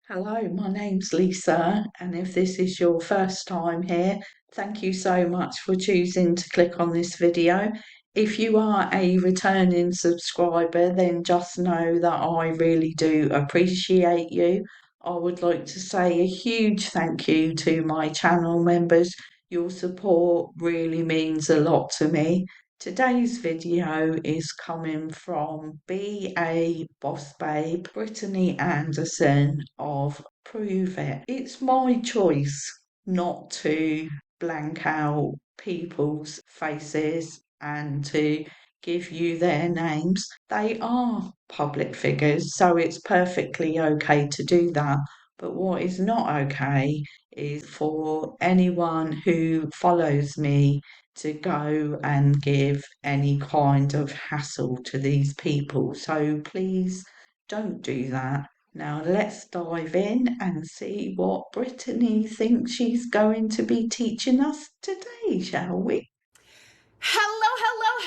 Hello, my name's Lisa, and if this is your first time here, thank you so much for choosing to click on this video. If you are a returning subscriber, then just know that I really do appreciate you. I would like to say a huge thank you to my channel members. Your support really means a lot to me. Today's video is coming from BABOSSBABE, Brittany Anderson of Pruvit. It's my choice not to blank out people's faces and to give you their names. They are public figures, so it's perfectly okay to do that. But what is not okay is for anyone who follows me to go and give any kind of hassle to these people. So please don't do that. Now let's dive in and see what Brittany thinks she's going to be teaching us today, shall we?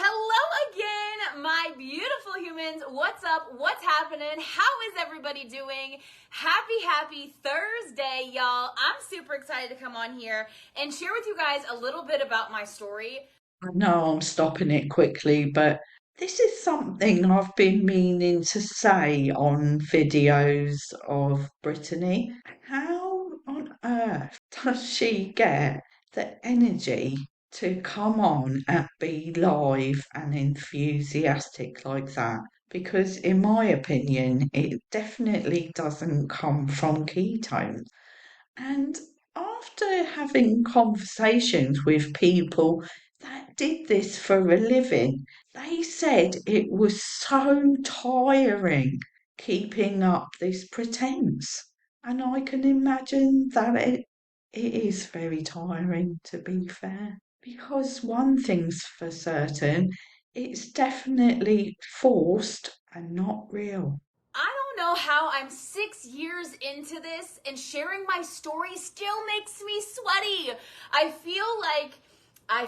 Hello again, my beautiful humans. What's up? What's happening? How is everybody doing? Happy Thursday, y'all. I'm super excited to come on here and share with you guys a little bit about my story. I know I'm stopping it quickly, but this is something I've been meaning to say on videos of Brittany. How on earth does she get the energy to come on and be live and enthusiastic like that? Because, in my opinion, it definitely doesn't come from ketones. And after having conversations with people that did this for a living, they said it was so tiring keeping up this pretense. And I can imagine that it is very tiring, to be fair. Because one thing's for certain, it's definitely forced and not real. I don't know how I'm 6 years into this and sharing my story still makes me sweaty. I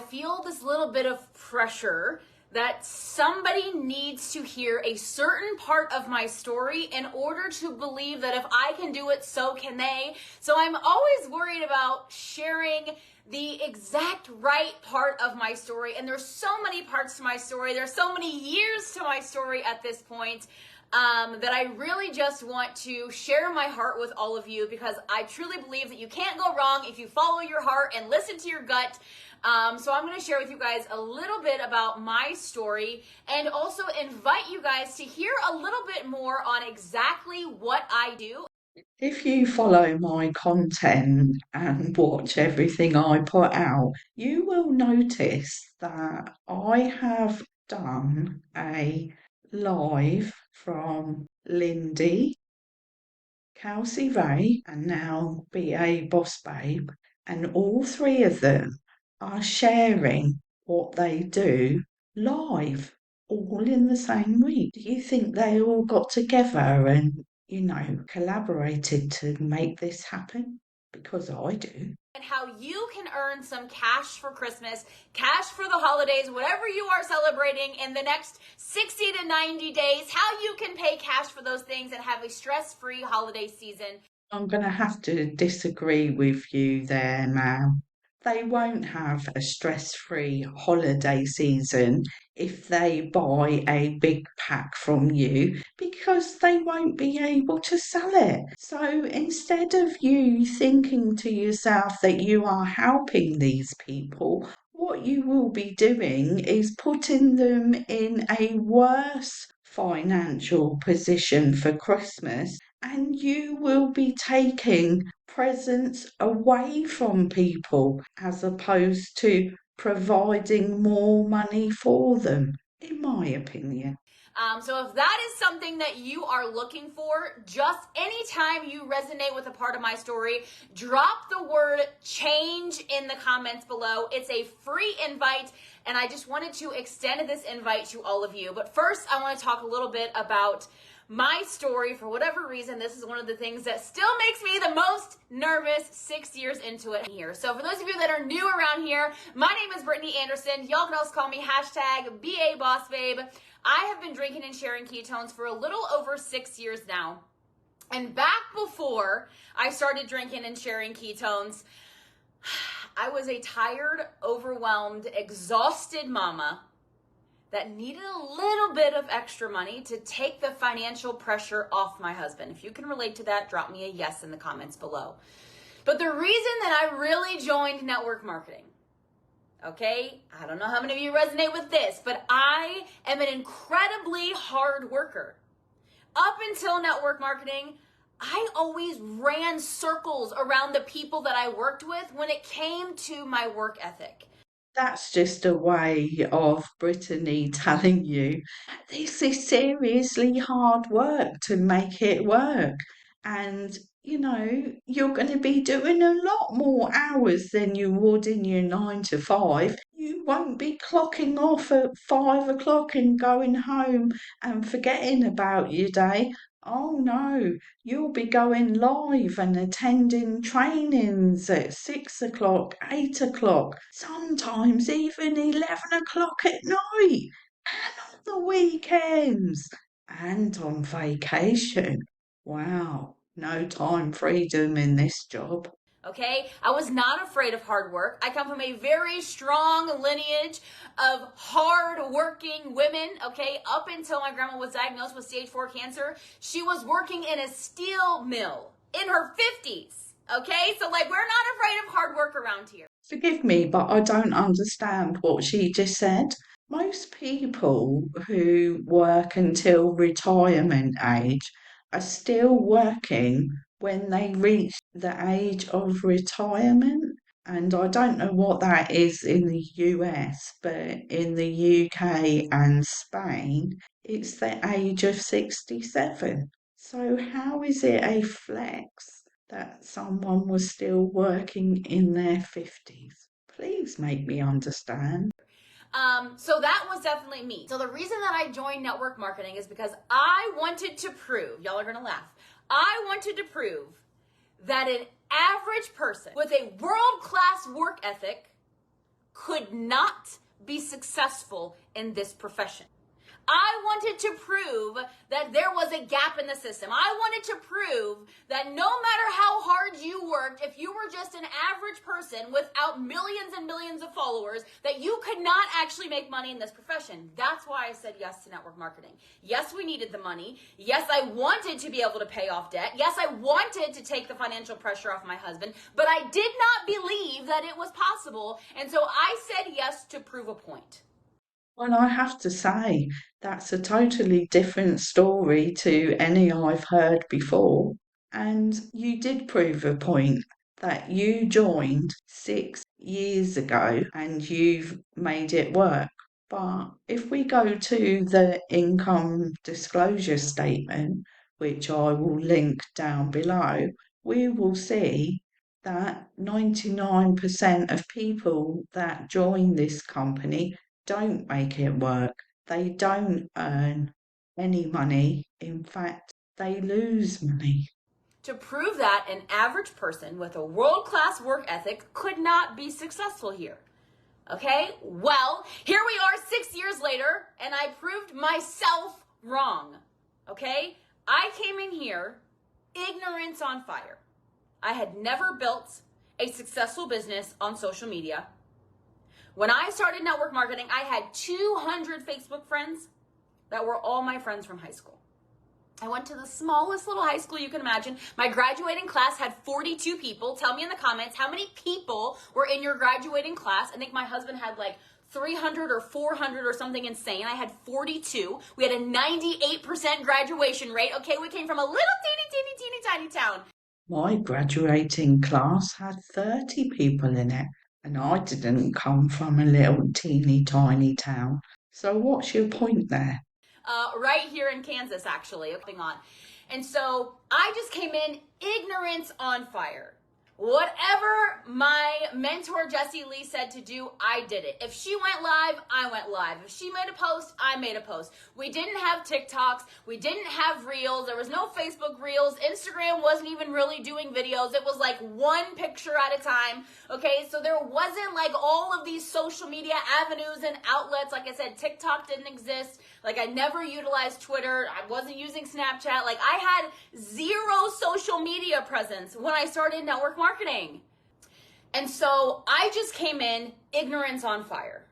feel this little bit of pressure that somebody needs to hear a certain part of my story in order to believe that if I can do it, so can they. So I'm always worried about sharing the exact right part of my story. And there's so many parts to my story. There's so many years to my story at this point. That I really just want to share my heart with all of you, because I truly believe that you can't go wrong if you follow your heart and listen to your gut. So I'm going to share with you guys a little bit about my story and also invite you guys to hear a little bit more on exactly what I do. If you follow my content and watch everything I put out, you will notice that I have done a live from Lindy, Kelsey Ray, and now BA Boss Babe, and all three of them are sharing what they do live, all in the same week. Do you think they all got together and, collaborated to make this happen? Because I do. And how you can earn some cash for Christmas, cash for the holidays, whatever you are celebrating in the next 60 to 90 days, how you can pay cash for those things and have a stress-free holiday season. I'm going to have to disagree with you there now. They won't have a stress-free holiday season if they buy a big pack from you, because they won't be able to sell it. So instead of you thinking to yourself that you are helping these people, what you will be doing is putting them in a worse financial position for Christmas, and you will be taking presents away from people as opposed to providing more money for them, in my opinion. So if that is something that you are looking for, just anytime you resonate with a part of my story, drop the word change in the comments below. It's a free invite, and I just wanted to extend this invite to all of you. But first, I want to talk a little bit about my story. For whatever reason, this is one of the things that still makes me the most nervous 6 years into it here. So for those of you that are new around here, my name is Brittany Anderson. Y'all can also call me #BABossBabe. I have been drinking and sharing ketones for a little over 6 years now. And back before I started drinking and sharing ketones, I was a tired, overwhelmed, exhausted mama that needed a little bit of extra money to take the financial pressure off my husband. If you can relate to that, drop me a yes in the comments below. But the reason that I really joined network marketing, okay, I don't know how many of you resonate with this, but I am an incredibly hard worker. Up until network marketing, I always ran circles around the people that I worked with when it came to my work ethic. That's just a way of Brittany telling you this is seriously hard work to make it work. And, you're going to be doing a lot more hours than you would in your 9 to 5. You won't be clocking off at 5 o'clock and going home and forgetting about your day. Oh no, you'll be going live and attending trainings at 6 o'clock, 8 o'clock, sometimes even 11 o'clock at night, and on the weekends, and on vacation. Wow, no time freedom in this job. Okay, I was not afraid of hard work. I come from a very strong lineage of hard-working women, okay? Up until my grandma was diagnosed with stage 4 cancer, she was working in a steel mill in her 50s, okay? So, we're not afraid of hard work around here. Forgive me, but I don't understand what she just said. Most people who work until retirement age are still working when they reach the age of retirement. And I don't know what that is in the US, but in the UK and Spain, it's the age of 67. So, how is it a flex that someone was still working in their 50s? Please make me understand. So that was definitely me. So the reason that I joined network marketing is because I wanted to prove, y'all are gonna laugh, I wanted to prove that an average person with a world-class work ethic could not be successful in this profession. I wanted to prove that there was a gap in the system. I wanted to prove that no matter how hard you worked, if you were just an average person without millions and millions of followers, that you could not actually make money in this profession. That's why I said yes to network marketing. Yes, we needed the money. Yes, I wanted to be able to pay off debt. Yes, I wanted to take the financial pressure off my husband, but I did not believe that it was possible. And so I said yes to prove a point. Well, I have to say, that's a totally different story to any I've heard before. And you did prove a point that you joined 6 years ago and you've made it work. But if we go to the income disclosure statement, which I will link down below, we will see that 99% of people that join this company don't make it work. They don't earn any money. In fact, they lose money. To prove that an average person with a world-class work ethic could not be successful here. Okay, well, here we are 6 years later, and I proved myself wrong. Okay, I came in here ignorance on fire. I had never built a successful business on social media. When I started network marketing, I had 200 Facebook friends that were all my friends from high school. I went to the smallest little high school you can imagine. My graduating class had 42 people. Tell me in the comments how many people were in your graduating class. I think my husband had 300 or 400 or something insane. I had 42. We had a 98% graduation rate. Okay, we came from a little teeny tiny town. My graduating class had 30 people in it, and I didn't come from a little teeny tiny town. So, what's your point there? Right here in Kansas, actually. And so I just came in ignorance on fire. Whatever my mentor Jessie Lee said to do, I did it. If she went live, I went live. If she made a post, I made a post. We didn't have TikToks. We didn't have Reels. There was no Facebook Reels. Instagram wasn't even really doing videos. It was like one picture at a time. Okay, so there wasn't like all of these social media avenues and outlets. Like I said, TikTok didn't exist. Like I never utilized Twitter. I wasn't using Snapchat. Like I had zero social media presence when I started network marketing. And so I just came in ignorance on fire.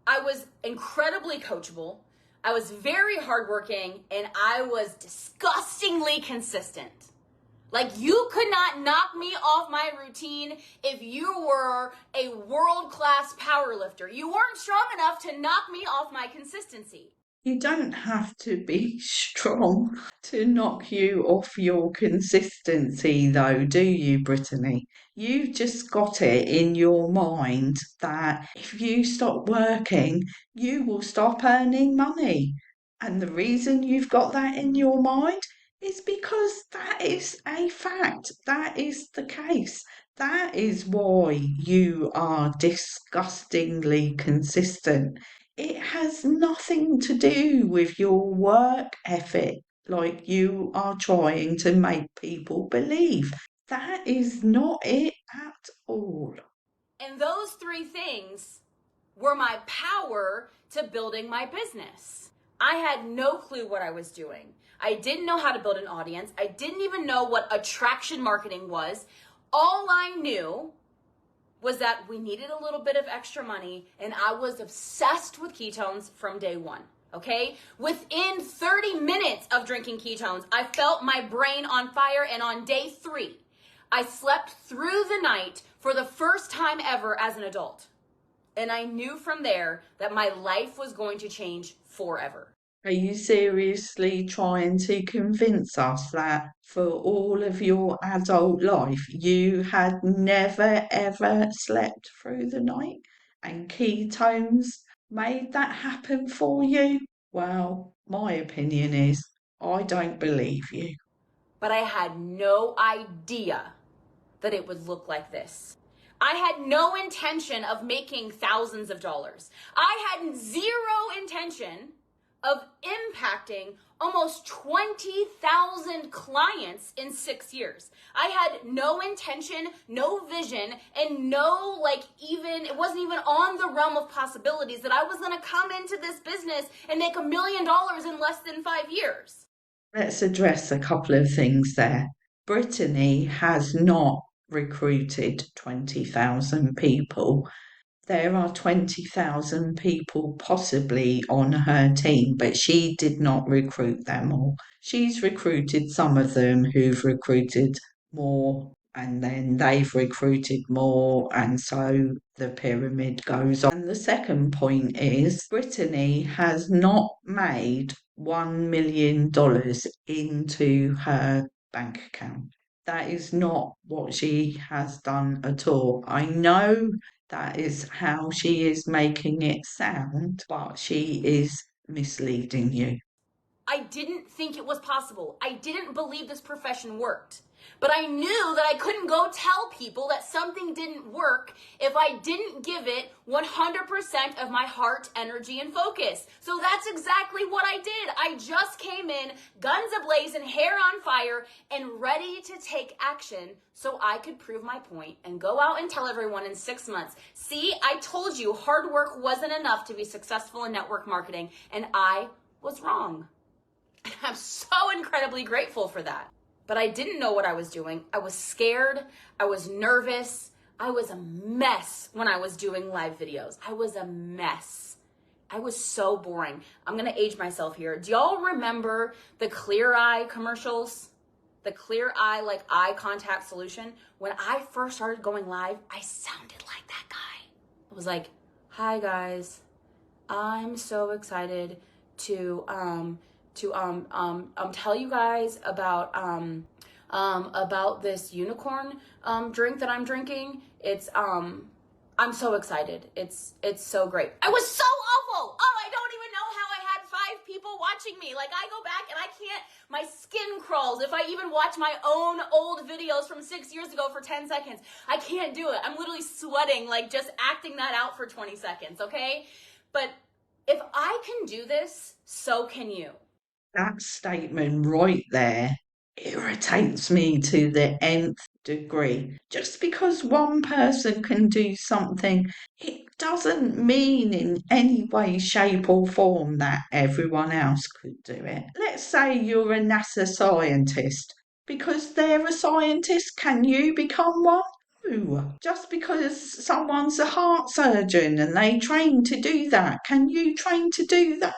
I was incredibly coachable. I was very hardworking, and I was disgustingly consistent. Like you could not knock me off my routine if you were a world-class powerlifter. You weren't strong enough to knock me off my consistency. You don't have to be strong to knock you off your consistency, though, do you, Brittany? You've just got it in your mind that if you stop working, you will stop earning money. And the reason you've got that in your mind is because that is a fact. That is the case. That is why you are disgustingly consistent. It has nothing to do with your work ethic, like you are trying to make people believe. That is not it at all. And those three things were my power to building my business. I had no clue what I was doing. I didn't know how to build an audience. I didn't even know what attraction marketing was. All I knew was that we needed a little bit of extra money, and I was obsessed with ketones from day one, okay? Within 30 minutes of drinking ketones, I felt my brain on fire, and on day 3, I slept through the night for the first time ever as an adult. And I knew from there that my life was going to change forever. Are you seriously trying to convince us that for all of your adult life you had never ever slept through the night and ketones made that happen for you? Well, my opinion is I don't believe you. But I had no idea that it would look like this. I had no intention of making thousands of dollars. I had zero intention of impacting almost 20,000 clients in 6 years. I had no intention, no vision, and no it wasn't even on the realm of possibilities that I was gonna come into this business and make $1 million in less than 5 years. Let's address a couple of things there. Brittany has not recruited 20,000 people. There are 20,000 people possibly on her team, but she did not recruit them all. She's recruited some of them who've recruited more, and then they've recruited more, and so the pyramid goes on. And the second point is Brittany has not made $1 million into her bank account. That is not what she has done at all. I know that is how she is making it sound, but she is misleading you. I didn't think it was possible. I didn't believe this profession worked. But I knew that I couldn't go tell people that something didn't work if I didn't give it 100% of my heart, energy, and focus. So that's exactly what I did. I just came in, guns ablazing, hair on fire, and ready to take action so I could prove my point and go out and tell everyone in 6 months, see, I told you hard work wasn't enough to be successful in network marketing, and I was wrong. I'm so incredibly grateful for that. But I didn't know what I was doing. I was scared. I was nervous. I was a mess when I was doing live videos. I was a mess. I was so boring. I'm going to age myself here. Do y'all remember the Clear Eye commercials? The Clear Eye, eye contact solution? When I first started going live, I sounded like that guy. I was like, hi guys. I'm so excited to tell you guys about this unicorn drink that I'm drinking. It's I'm so excited. It's so great. I was so awful. Oh, I don't even know how I had 5 people watching watching me. Like, I go back and I can't, my skin crawls if I even watch my own old videos from 6 years ago for 10 seconds. I can't do it. I'm literally sweating, like just acting that out for 20 seconds, okay? But if I can do this, so can you. That statement right there irritates me to the nth degree. Just because one person can do something, it doesn't mean in any way, shape, or form that everyone else could do it. Let's say you're a NASA scientist. Because they're a scientist, can you become one? No. Just because someone's a heart surgeon and they train to do that, can you train to do that?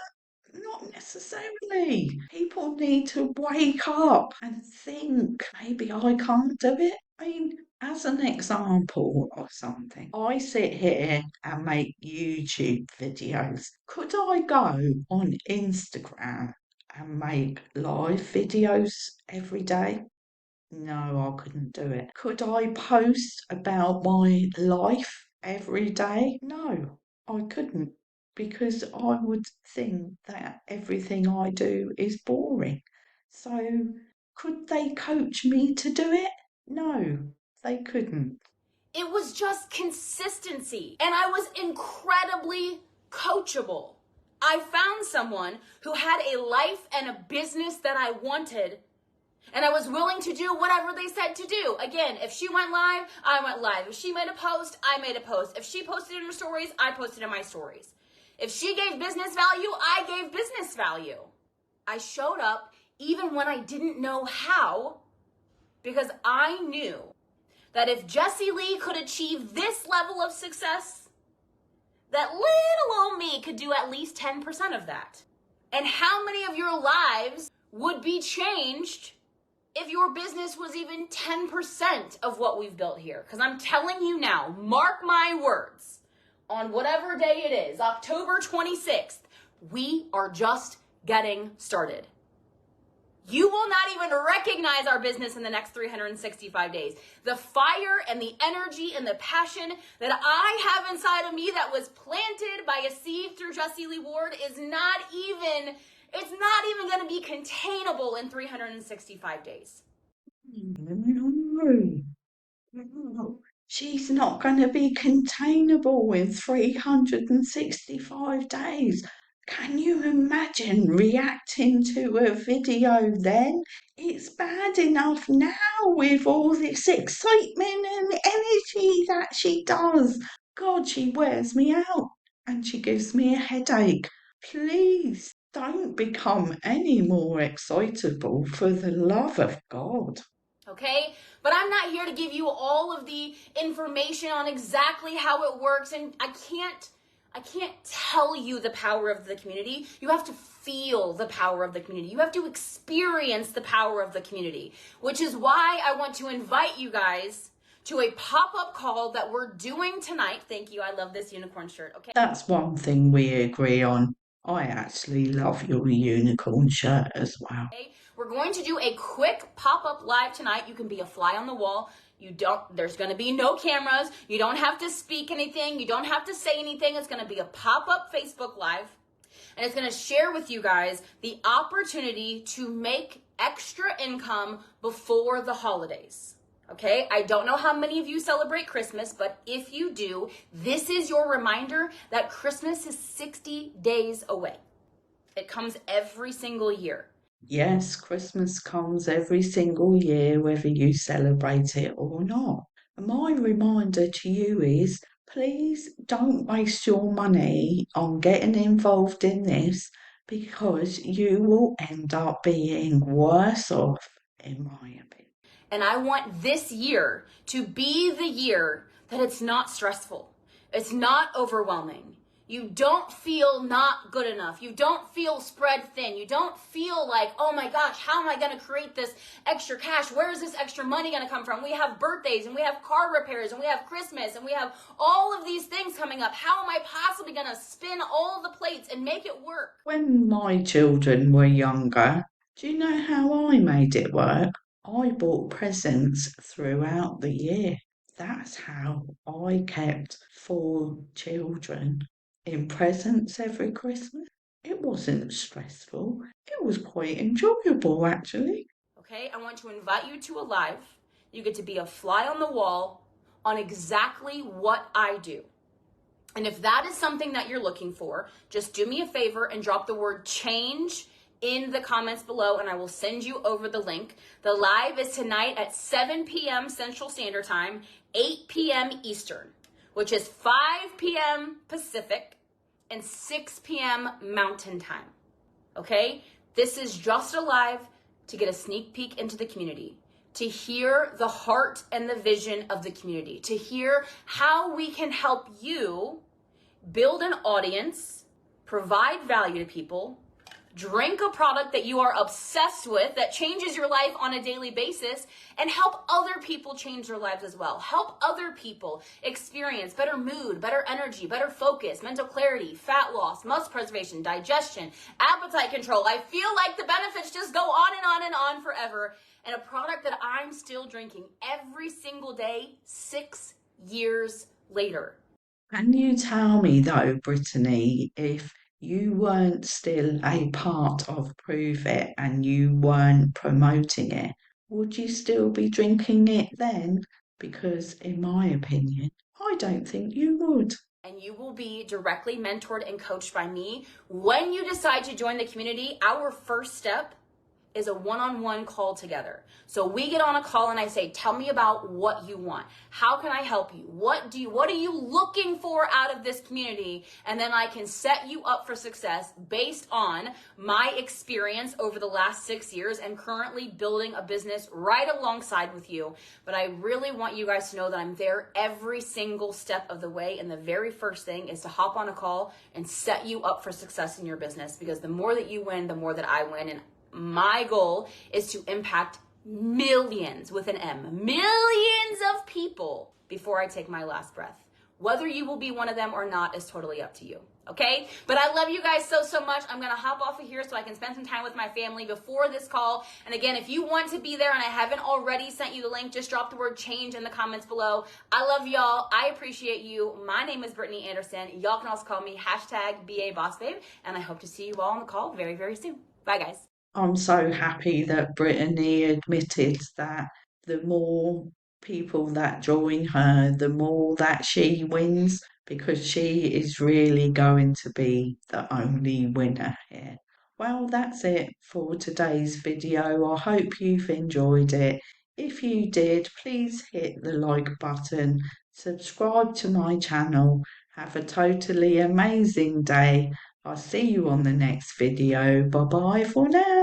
Not necessarily. People need to wake up and think, maybe I can't do it. I mean, as an example of something, I sit here and make YouTube videos. Could I go on Instagram and make live videos every day? No, I couldn't do it. Could I post about my life every day? No, I couldn't because I would think that everything I do is boring. So, could they coach me to do it? No, they couldn't. It was just consistency. And I was incredibly coachable. I found someone who had a life and a business that I wanted, and I was willing to do whatever they said to do. Again, if she went live, I went live. If she made a post, I made a post. If she posted in her stories, I posted in my stories. If she gave business value, I gave business value. I showed up even when I didn't know how, because I knew that if Jessie Lee could achieve this level of success, that little old me could do at least 10% of that. And how many of your lives would be changed if your business was even 10% of what we've built here? Because I'm telling you now, mark my words, on whatever day it is, October 26th, we are just getting started. You will not even recognize our business in the next 365 days. The fire and the energy and the passion that I have inside of me that was planted by a seed through Jessie Lee Ward is not even going to be containable in 365 days. No, she's not going to be containable in 365 days. Can you imagine reacting to a video then? It's bad enough now with all this excitement and energy that she does. God, she wears me out and she gives me a headache. Please don't become any more excitable for the love of God. Okay? But I'm not here to give you all of the information on exactly how it works, and I can't tell you the power of the community. You have to feel the power of the community. You have to experience the power of the community, which is why I want to invite you guys to a pop-up call that we're doing tonight. Thank you. I love this unicorn shirt. Okay. That's one thing we agree on. I actually love your unicorn shirt as well. We're going to do a quick pop-up live tonight. You can be a fly on the wall. There's going to be no cameras. You don't have to speak anything. You don't have to say anything. It's going to be a pop-up Facebook Live. And it's going to share with you guys the opportunity to make extra income before the holidays. Okay, I don't know how many of you celebrate Christmas, but if you do, this is your reminder that Christmas is 60 days away. It comes every single year. Yes, Christmas comes every single year, whether you celebrate it or not. My reminder to you is please don't waste your money on getting involved in this because you will end up being worse off, in my opinion. And I want this year to be the year that it's not stressful. It's not overwhelming. You don't feel not good enough. You don't feel spread thin. You don't feel like, oh my gosh, how am I going to create this extra cash? Where is this extra money going to come from? We have birthdays and we have car repairs and we have Christmas and we have all of these things coming up. How am I possibly going to spin all the plates and make it work? When my children were younger, do you know how I made it work? I bought presents throughout the year. That's how I kept 4 children in presents every Christmas. It wasn't stressful. It was quite enjoyable, actually. Okay, I want to invite you to a live. You get to be a fly on the wall on exactly what I do. And if that is something that you're looking for, just do me a favor and drop the word change in the comments below and I will send you over the link. The live is tonight at 7 p.m. Central Standard Time, 8 p.m. Eastern, which is 5 p.m. Pacific and 6 p.m. Mountain Time. Okay? This is just a live to get a sneak peek into the community, to hear the heart and the vision of the community, to hear how we can help you build an audience, provide value to people, drink a product that you are obsessed with that changes your life on a daily basis, and help other people change their lives as well. Help other people experience better mood, better energy, better focus, mental clarity, fat loss, muscle preservation, digestion, appetite control. I feel like the benefits just go on and on and on forever. And a product that I'm still drinking every single day, 6 years later. Can you tell me, though, Brittany, if you weren't still a part of Pruvit and you weren't promoting it, would you still be drinking it then? Because, in my opinion, I don't think you would. And you will be directly mentored and coached by me. When you decide to join the community, our first step is a one-on-one call together. So we get on a call and I say, tell me about what you want. How can I help you? What are you looking for out of this community? And then I can set you up for success based on my experience over the last 6 years and currently building a business right alongside with you. But I really want you guys to know that I'm there every single step of the way. And the very first thing is to hop on a call and set you up for success in your business, because the more that you win, the more that I win. And my goal is to impact millions with an M, millions of people before I take my last breath. Whether you will be one of them or not is totally up to you. Okay? But I love you guys so, so much. I'm going to hop off of here so I can spend some time with my family before this call. And again, if you want to be there and I haven't already sent you the link, just drop the word change in the comments below. I love y'all. I appreciate you. My name is Brittany Anderson. Y'all can also call me #BABOSSBABE. And I hope to see you all on the call very, very soon. Bye, guys. I'm so happy that Brittany admitted that the more people that join her, the more that she wins, because she is really going to be the only winner here. Well, that's it for today's video. I hope you've enjoyed it. If you did, please hit the like button, subscribe to my channel. Have a totally amazing day. I'll see you on the next video. Bye bye for now.